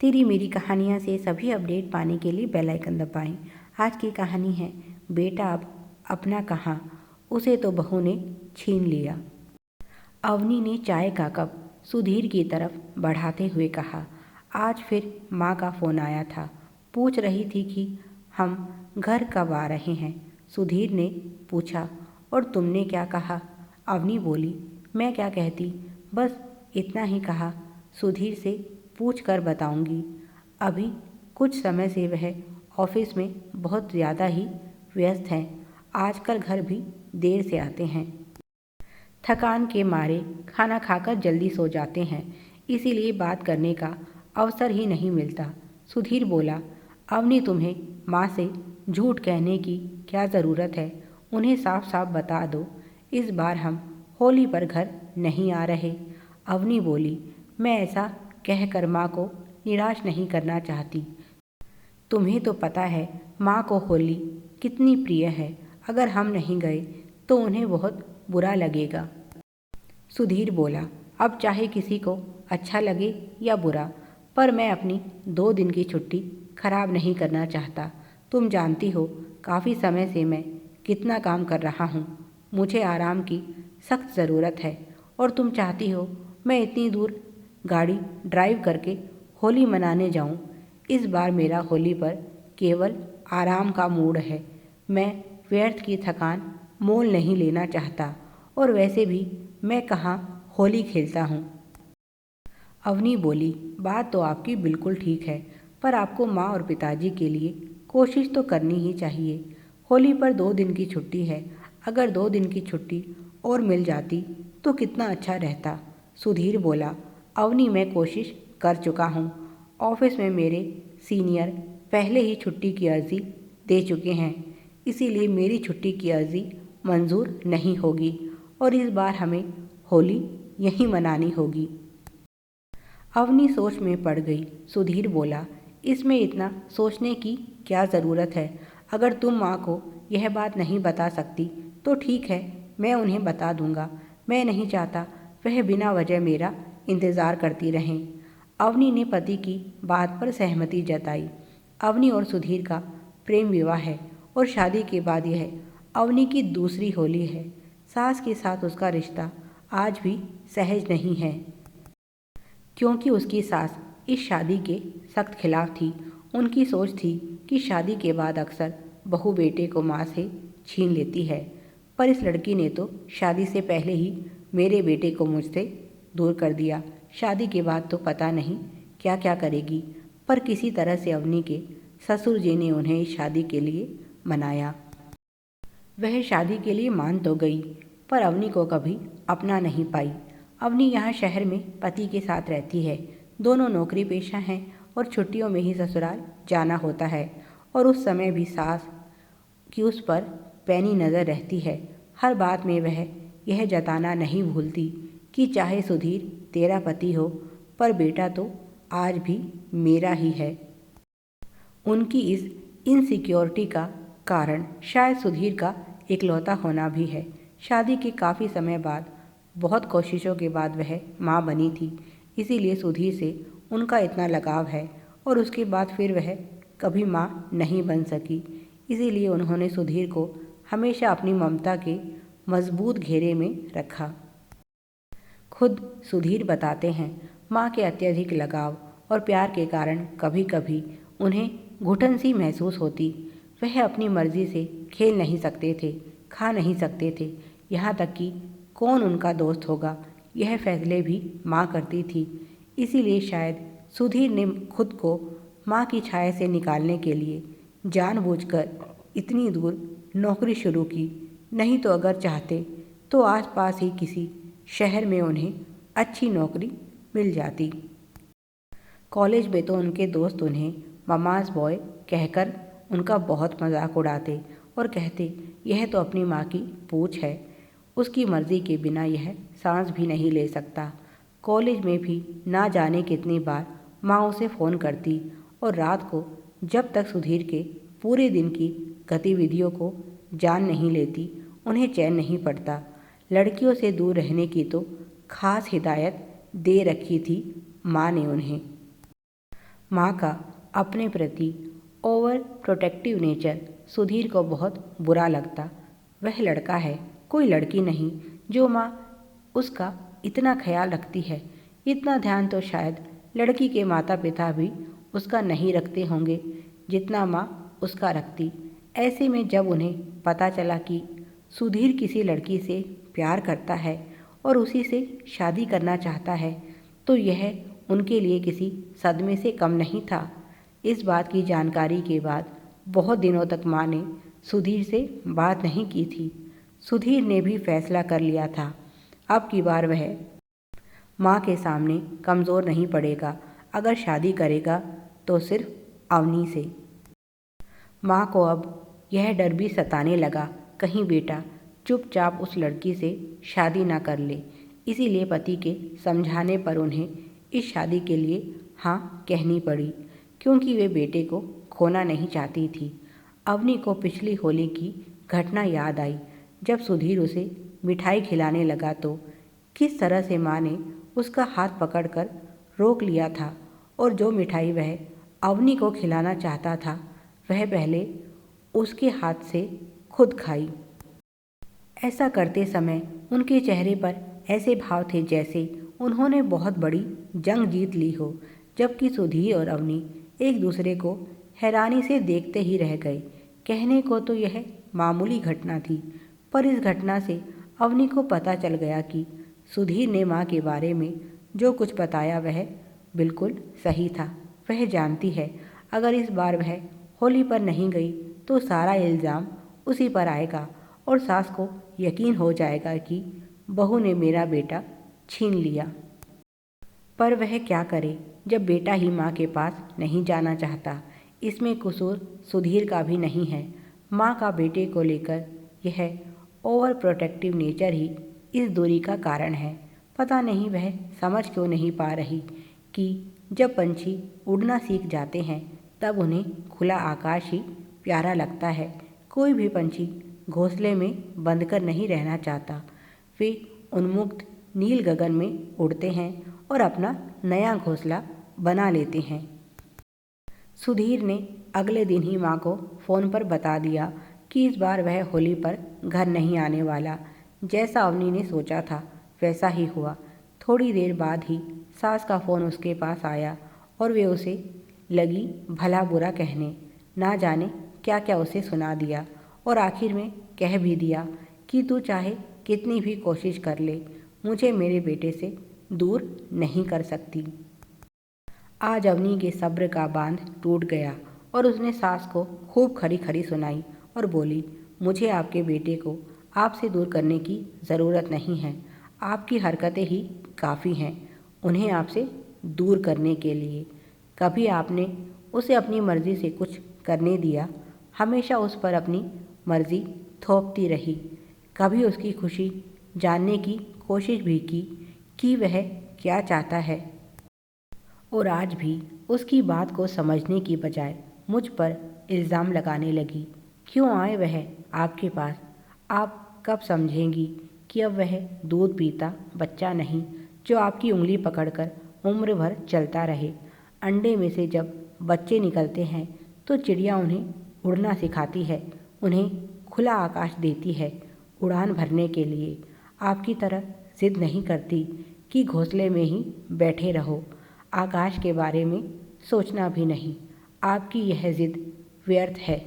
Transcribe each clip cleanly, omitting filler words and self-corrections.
तेरी मेरी कहानियाँ से सभी अपडेट पाने के लिए बेल आइकन दबाएं। आज की कहानी है बेटा अब अपना कहाँ, उसे तो बहू ने छीन लिया। अवनी ने चाय का कप सुधीर की तरफ बढ़ाते हुए कहा। आज फिर माँ का फ़ोन आया था, पूछ रही थी कि हम घर कब आ रहे हैं। सुधीर ने पूछा, और तुमने क्या कहा? अवनी बोली, मैं क्या कहती, बस इतना ही कहा, सुधीर से पूछ कर बताऊंगी। अभी कुछ समय से वह ऑफिस में बहुत ज़्यादा ही व्यस्त हैं। आजकल घर भी देर से आते हैं। थकान के मारे खाना खाकर जल्दी सो जाते हैं, इसीलिए बात करने का अवसर ही नहीं मिलता। सुधीर बोला, अवनी तुम्हें माँ से झूठ कहने की क्या ज़रूरत है? उन्हें साफ साफ बता दो, इस बार हम होली पर घर नहीं आ रहे। अवनी बोली, मैं ऐसा कहकर माँ को निराश नहीं करना चाहती। तुम्हें तो पता है माँ को होली कितनी प्रिय है। अगर हम नहीं गए तो उन्हें बहुत बुरा लगेगा। सुधीर बोला, अब चाहे किसी को अच्छा लगे या बुरा, पर मैं अपनी 2 दिन की छुट्टी खराब नहीं करना चाहता। तुम जानती हो काफ़ी समय से मैं कितना काम कर रहा हूँ। मुझे आराम की सख्त ज़रूरत है, और तुम चाहती हो मैं इतनी दूर गाड़ी ड्राइव करके होली मनाने जाऊँ। इस बार मेरा होली पर केवल आराम का मूड है। मैं व्यर्थ की थकान मोल नहीं लेना चाहता, और वैसे भी मैं कहाँ होली खेलता हूँ। अवनी बोली, बात तो आपकी बिल्कुल ठीक है, पर आपको माँ और पिताजी के लिए कोशिश तो करनी ही चाहिए। होली पर 2 दिन की छुट्टी है, अगर 2 दिन की छुट्टी और मिल जाती तो कितना अच्छा रहता। सुधीर बोला, अवनी मैं कोशिश कर चुका हूँ। ऑफिस में मेरे सीनियर पहले ही छुट्टी की अर्ज़ी दे चुके हैं, इसीलिए मेरी छुट्टी की अर्ज़ी मंजूर नहीं होगी, और इस बार हमें होली यहीं मनानी होगी। अवनी सोच में पड़ गई। सुधीर बोला, इसमें इतना सोचने की क्या ज़रूरत है? अगर तुम माँ को यह बात नहीं बता सकती तो ठीक है, मैं उन्हें बता दूंगा। मैं नहीं चाहता वह बिना वजह मेरा इंतज़ार करती रहें। अवनी ने पति की बात पर सहमति जताई। अवनी और सुधीर का प्रेम विवाह है, और शादी के बाद यह अवनी की दूसरी होली है। सास के साथ उसका रिश्ता आज भी सहज नहीं है, क्योंकि उसकी सास इस शादी के सख्त खिलाफ थी। उनकी सोच थी कि शादी के बाद अक्सर बहू बेटे को माँ से छीन लेती है, पर इस लड़की ने तो शादी से पहले ही मेरे बेटे को मुझसे दूर कर दिया। शादी के बाद तो पता नहीं क्या क्या करेगी, पर किसी तरह से अवनी के ससुर जी ने उन्हें इस शादी के लिए मनाया। वह शादी के लिए मान तो गई, पर अवनी को कभी अपना नहीं पाई। अवनी यहाँ शहर में पति के साथ रहती है। दोनों नौकरी पेशा हैं, और छुट्टियों में ही ससुराल जाना होता है, और उस समय भी सास की उस पर पैनी नज़र रहती है। हर बात में वह यह जताना नहीं भूलती कि चाहे सुधीर तेरा पति हो, पर बेटा तो आज भी मेरा ही है। उनकी इस इनसिक्योरिटी का कारण शायद सुधीर का इकलौता होना भी है। शादी के काफ़ी समय बाद, बहुत कोशिशों के बाद वह माँ बनी थी, इसीलिए सुधीर से उनका इतना लगाव है, और उसके बाद फिर वह कभी माँ नहीं बन सकी। इसीलिए उन्होंने सुधीर को हमेशा अपनी ममता के मजबूत घेरे में रखा। खुद सुधीर बताते हैं, माँ के अत्यधिक लगाव और प्यार के कारण कभी कभी उन्हें घुटन सी महसूस होती। वह अपनी मर्जी से खेल नहीं सकते थे, खा नहीं सकते थे, यहाँ तक कि कौन उनका दोस्त होगा यह फैसले भी माँ करती थी। इसीलिए शायद सुधीर ने खुद को माँ की छाया से निकालने के लिए जानबूझकर इतनी दूर नौकरी शुरू की। नहीं तो अगर चाहते तो आसपास ही किसी शहर में उन्हें अच्छी नौकरी मिल जाती। कॉलेज में तो उनके दोस्त उन्हें ममाज बॉय कहकर उनका बहुत मजाक उड़ाते, और कहते, यह तो अपनी माँ की पूछ है, उसकी मर्ज़ी के बिना यह सांस भी नहीं ले सकता। कॉलेज में भी ना जाने कितनी बार माँ उसे फ़ोन करती, और रात को जब तक सुधीर के पूरे दिन की गतिविधियों को जान नहीं लेती उन्हें चैन नहीं पड़ता। लड़कियों से दूर रहने की तो खास हिदायत दे रखी थी माँ ने उन्हें। माँ का अपने प्रति ओवर प्रोटेक्टिव नेचर सुधीर को बहुत बुरा लगता। वह लड़का है, कोई लड़की नहीं, जो माँ उसका इतना ख्याल रखती है। इतना ध्यान तो शायद लड़की के माता पिता भी उसका नहीं रखते होंगे जितना माँ उसका रखती। ऐसे में जब उन्हें पता चला कि सुधीर किसी लड़की से प्यार करता है और उसी से शादी करना चाहता है, तो यह उनके लिए किसी सदमे से कम नहीं था। इस बात की जानकारी के बाद बहुत दिनों तक माँ ने सुधीर से बात नहीं की थी। सुधीर ने भी फैसला कर लिया था, अब की बार वह माँ के सामने कमज़ोर नहीं पड़ेगा। अगर शादी करेगा तो सिर्फ अवनी से। माँ को अब यह डर भी सताने लगा, कहीं बेटा चुपचाप उस लड़की से शादी ना कर ले। इसीलिए पति के समझाने पर उन्हें इस शादी के लिए हाँ कहनी पड़ी, क्योंकि वे बेटे को खोना नहीं चाहती थी। अवनी को पिछली होली की घटना याद आई, जब सुधीर उसे मिठाई खिलाने लगा तो किस तरह से माँ ने उसका हाथ पकड़कर रोक लिया था, और जो मिठाई वह अवनी को खिलाना चाहता था वह पहले उसके हाथ से खुद खाई। ऐसा करते समय उनके चेहरे पर ऐसे भाव थे जैसे उन्होंने बहुत बड़ी जंग जीत ली हो, जबकि सुधीर और अवनी एक दूसरे को हैरानी से देखते ही रह गए। कहने को तो यह मामूली घटना थी, पर इस घटना से अवनी को पता चल गया कि सुधीर ने माँ के बारे में जो कुछ बताया वह बिल्कुल सही था। वह जानती है अगर इस बार वह होली पर नहीं गई तो सारा इल्ज़ाम उसी पर आएगा और सास को यकीन हो जाएगा कि बहू ने मेरा बेटा छीन लिया। पर वह क्या करे जब बेटा ही माँ के पास नहीं जाना चाहता। इसमें कसूर सुधीर का भी नहीं है। माँ का बेटे को लेकर यह ओवर प्रोटेक्टिव नेचर ही इस दूरी का कारण है। पता नहीं वह समझ क्यों नहीं पा रही कि जब पंछी उड़ना सीख जाते हैं तब उन्हें खुला आकाश ही प्यारा लगता है। कोई भी पंछी घोंसले में बंद कर नहीं रहना चाहता। वे उन्मुक्त नील गगन में उड़ते हैं और अपना नया घोंसला बना लेते हैं। सुधीर ने अगले दिन ही माँ को फ़ोन पर बता दिया कि इस बार वह होली पर घर नहीं आने वाला। जैसा अवनी ने सोचा था वैसा ही हुआ। थोड़ी देर बाद ही सास का फ़ोन उसके पास आया और वे उसे लगी भला बुरा कहने। ना जाने क्या क्या उसे सुना दिया और आखिर में कह भी दिया कि तू चाहे कितनी भी कोशिश कर ले, मुझे मेरे बेटे से दूर नहीं कर सकती। आज अवनी के सब्र का बांध टूट गया और उसने सास को खूब खरी खरी सुनाई और बोली, मुझे आपके बेटे को आपसे दूर करने की ज़रूरत नहीं है। आपकी हरकतें ही काफ़ी हैं उन्हें आपसे दूर करने के लिए। कभी आपने उसे अपनी मर्ज़ी से कुछ करने दिया? हमेशा उस पर अपनी मर्ज़ी थोपती रही। कभी उसकी खुशी जानने की कोशिश भी की कि वह क्या चाहता है? और आज भी उसकी बात को समझने की बजाय मुझ पर इल्ज़ाम लगाने लगी। क्यों आए वह आपके पास? आप कब समझेंगी कि अब वह दूध पीता बच्चा नहीं जो आपकी उंगली पकड़कर उम्र भर चलता रहे। अंडे में से जब बच्चे निकलते हैं तो चिड़िया उन्हें उड़ना सिखाती है, उन्हें खुला आकाश देती है उड़ान भरने के लिए। आपकी तरह जिद नहीं करती कि घोंसले में ही बैठे रहो, आकाश के बारे में सोचना भी नहीं। आपकी यह जिद व्यर्थ है।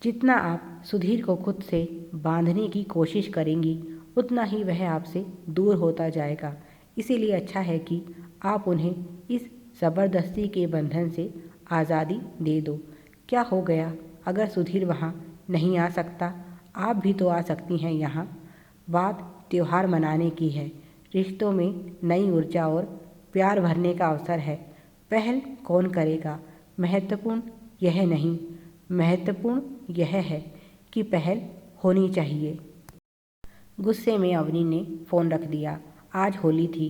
जितना आप सुधीर को खुद से बांधने की कोशिश करेंगी उतना ही वह आपसे दूर होता जाएगा। इसीलिए अच्छा है कि आप उन्हें इस ज़बरदस्ती के बंधन से आज़ादी दे दो। क्या हो गया अगर सुधीर वहाँ नहीं आ सकता? आप भी तो आ सकती हैं यहाँ। बात त्योहार मनाने की है, रिश्तों में नई ऊर्जा और प्यार भरने का अवसर है। पहल कौन करेगा महत्वपूर्ण यह नहीं, महत्वपूर्ण यह है कि पहल होनी चाहिए। गुस्से में अवनी ने फ़ोन रख दिया। आज होली थी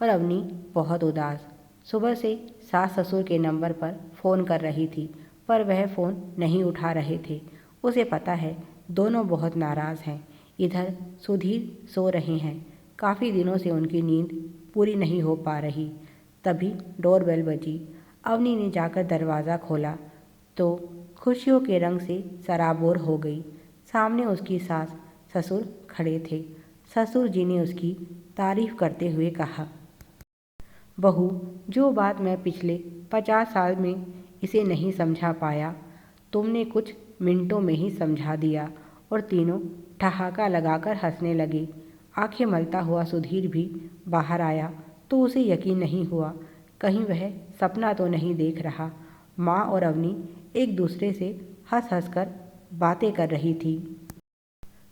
और अवनी बहुत उदास। सुबह से सास ससुर के नंबर पर फ़ोन कर रही थी पर वह फ़ोन नहीं उठा रहे थे। उसे पता है दोनों बहुत नाराज़ हैं। इधर सुधीर सो रहे हैं, काफ़ी दिनों से उनकी नींद पूरी नहीं हो पा रही। तभी डोरबेल बजी। अवनी ने जाकर दरवाज़ा खोला तो खुशियों के रंग से सराबोर हो गई। सामने उसकी सास ससुर खड़े थे। ससुर जी ने उसकी तारीफ करते हुए कहा, बहू, जो बात मैं पिछले 50 साल में इसे नहीं समझा पाया, तुमने कुछ मिनटों में ही समझा दिया। और तीनों ठहाका लगाकर हंसने लगे। आंखें मलता हुआ सुधीर भी बाहर आया तो उसे यकीन नहीं हुआ, कहीं वह सपना तो नहीं देख रहा। माँ और अवनी एक दूसरे से हंस हंस कर बातें कर रही थी।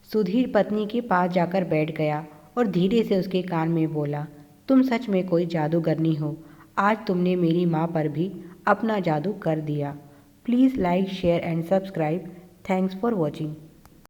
सुधीर पत्नी के पास जाकर बैठ गया और धीरे से उसके कान में बोला, तुम सच में कोई जादूगरनी हो। आज तुमने मेरी माँ पर भी अपना जादू कर दिया। Please like, share and subscribe. Thanks for watching.